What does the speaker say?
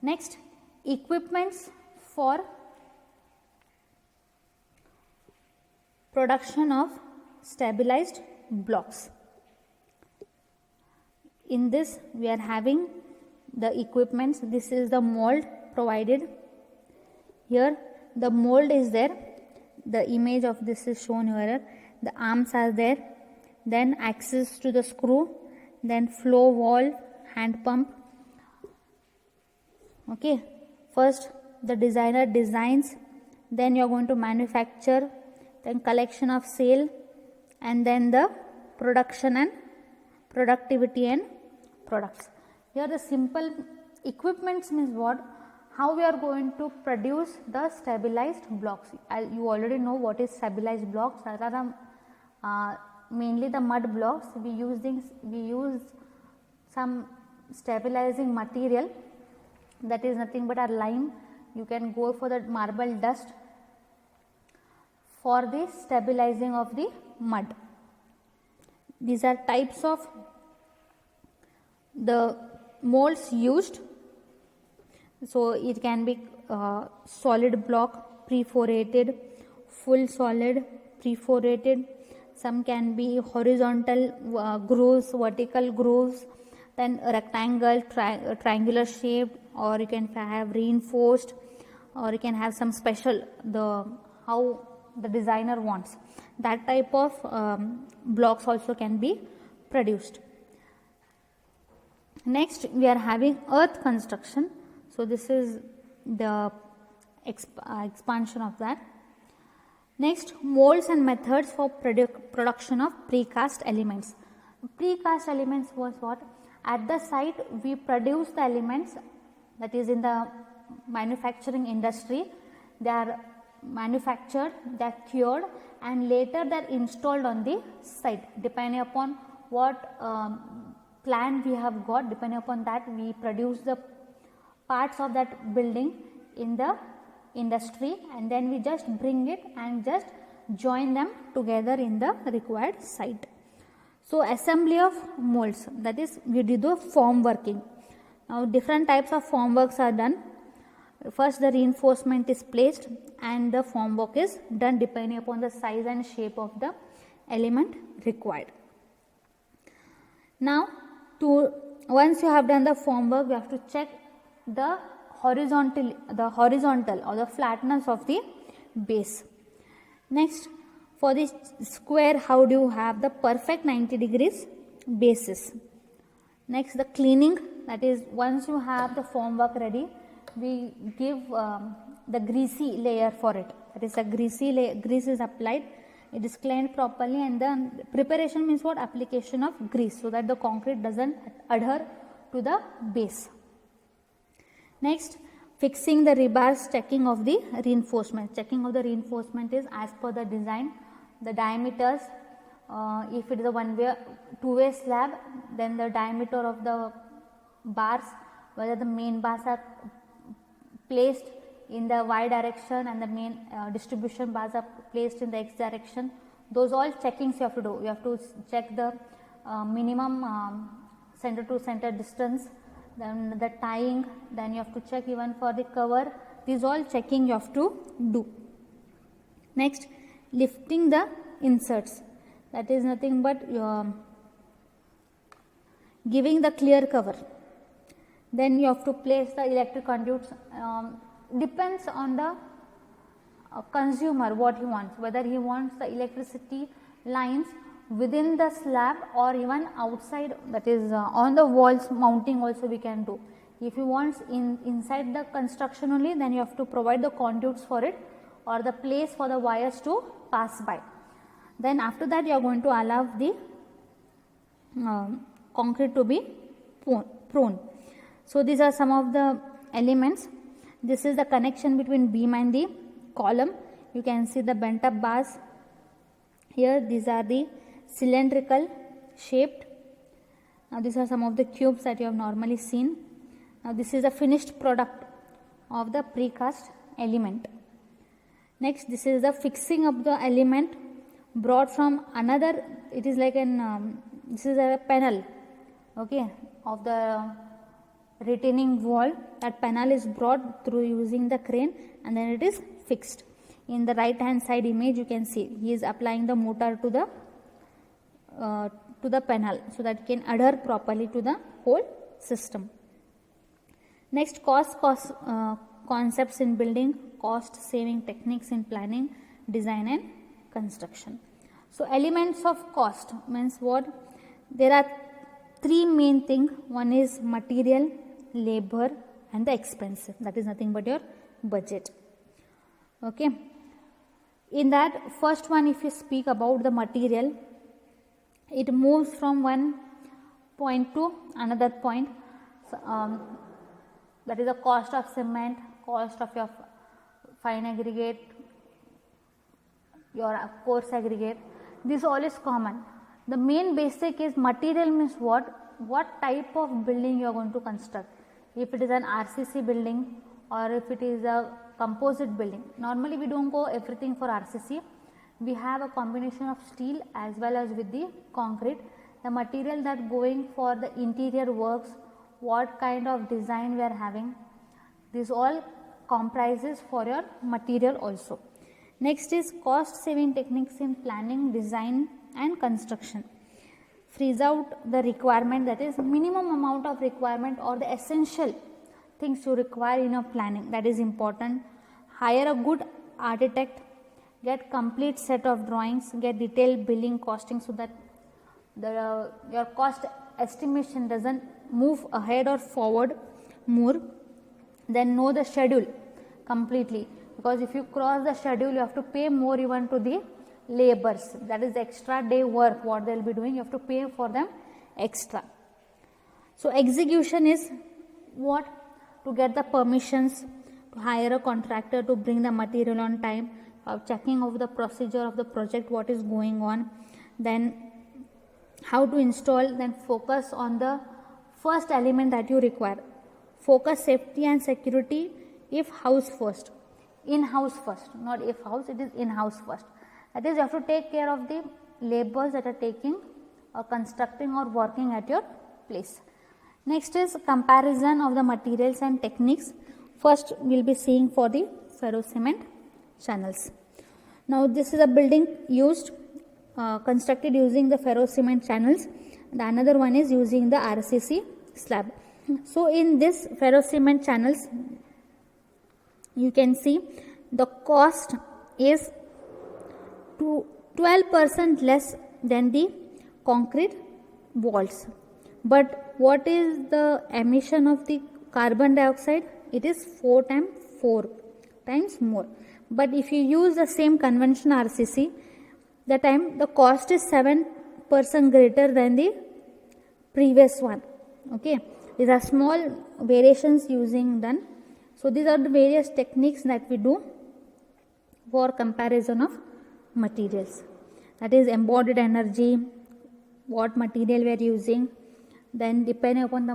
Next, equipments for production of stabilized blocks. In this we are having the equipments. This is the mold provided. Here the mold is there. The image of this is shown here. The arms are there. Then access to the screw. Then flow valve, hand pump. Okay. First the designer designs. Then you are going to manufacture. Then collection of sale. And then the production and productivity and products. Here the simple equipments means what? How we are going to produce the stabilized blocks. You already know what is stabilized blocks. That are mainly the mud blocks. We use some stabilizing material, that is nothing but a lime. You can go for the marble dust for the stabilizing of the mud. These are types of the molds used. So it can be solid block, perforated, full solid, perforated. Some can be horizontal grooves, vertical grooves, then rectangle, triangular shape, or you can have reinforced, or you can have some special, how the designer wants. That type of blocks also can be produced. Next we are having earth construction. So this is the expansion of that. Next, molds and methods for production of precast elements. Precast elements was what? At the site we produce the elements, that is in the manufacturing industry. They are manufactured, they are cured, and later they are installed on the site. Depending upon what plan we have got, depending upon that we produce the parts of that building in the industry, and then we just bring it and just join them together in the required site. So assembly of molds, that is we do the form working. Now different types of form works are done. First the reinforcement is placed and the form work is done depending upon the size and shape of the element required. Now once you have done the form work, we have to check the horizontal or the flatness of the base. Next, for this square, how do you have the perfect 90 degrees basis? Next, the cleaning, that is once you have the form work ready, we give the greasy layer for it. That is a greasy layer, grease is applied, it is cleaned properly, and then preparation means what? Application of grease, so that the concrete doesn't adhere to the base. Next, fixing the rebars, checking of the reinforcement. Checking of the reinforcement is as per the design, the diameters. If it is a two-way slab, then the diameter of the bars, whether the main bars are placed in the y direction and the main distribution bars are placed in the x direction. Those all checkings you have to do. You have to check the minimum center to center distance, then the tying, then you have to check even for the cover. These all checking you have to do. Next, lifting the inserts, that is nothing but giving the clear cover. Then you have to place the electric conduits. Depends on the consumer what he wants, whether he wants the electricity lines within the slab or even outside, that is on the walls mounting also we can do. If you want inside the construction only, then you have to provide the conduits for it or the place for the wires to pass by. Then after that you are going to allow the concrete to be prone. So these are some of the elements. This is the connection between beam and the column. You can see the bent up bars here. These are the cylindrical shaped. Now these are some of the cubes that you have normally seen. Now this is a finished product of the precast element. Next, this is the fixing of the element brought from another. It is like an this is a panel, okay, of the retaining wall. That panel is brought through using the crane and then it is fixed. In the right hand side image you can see he is applying the motor to the panel so that it can adhere properly to the whole system. Next, concepts in building, cost saving techniques in planning, design and construction. So elements of cost means what? There are three main things. One is material, labor and the expense. That is nothing but your budget. Okay. In that first one, if you speak about the material, it moves from one point to another point. So, that is the cost of cement, cost of your fine aggregate, your coarse aggregate. This all is common. The main basic is material means what? What type of building you are going to construct. If it is an RCC building or if it is a composite building. Normally we don't go everything for RCC. We have a combination of steel as well as with the concrete. The material that going for the interior works, what kind of design we are having, this all comprises for your material also. Next is cost saving techniques in planning, design and construction. Freeze out the requirement, that is minimum amount of requirement or the essential things you require in your planning, that is important. Hire a good architect, get complete set of drawings, get detailed billing costing so that your cost estimation doesn't move ahead or forward more. Then know the schedule completely, because if you cross the schedule you have to pay more even to the laborers, that is extra day work what they will be doing, you have to pay for them extra. So execution is what? To get the permissions, to hire a contractor to bring the material on time, checking of the procedure of the project, what is going on, then how to install, then focus on the first element that you require. Focus safety and security if house first, in-house first, not if house, it is in-house first. That is, you have to take care of the laborers that are taking or constructing or working at your place. Next is comparison of the materials and techniques. First we will be seeing for the ferro cement channels. Now this is a building used, constructed using the ferro cement channels. The another one is using the RCC slab. So in this ferro cement channels, you can see the cost is 12% less than the concrete walls. But what is the emission of the carbon dioxide? It is 4 times more. But if you use the same conventional RCC, the cost is 7% greater than the previous one. Okay, these are small variations using done. So these are the various techniques that we do for comparison of materials. That is embodied energy, what material we are using, then depending upon the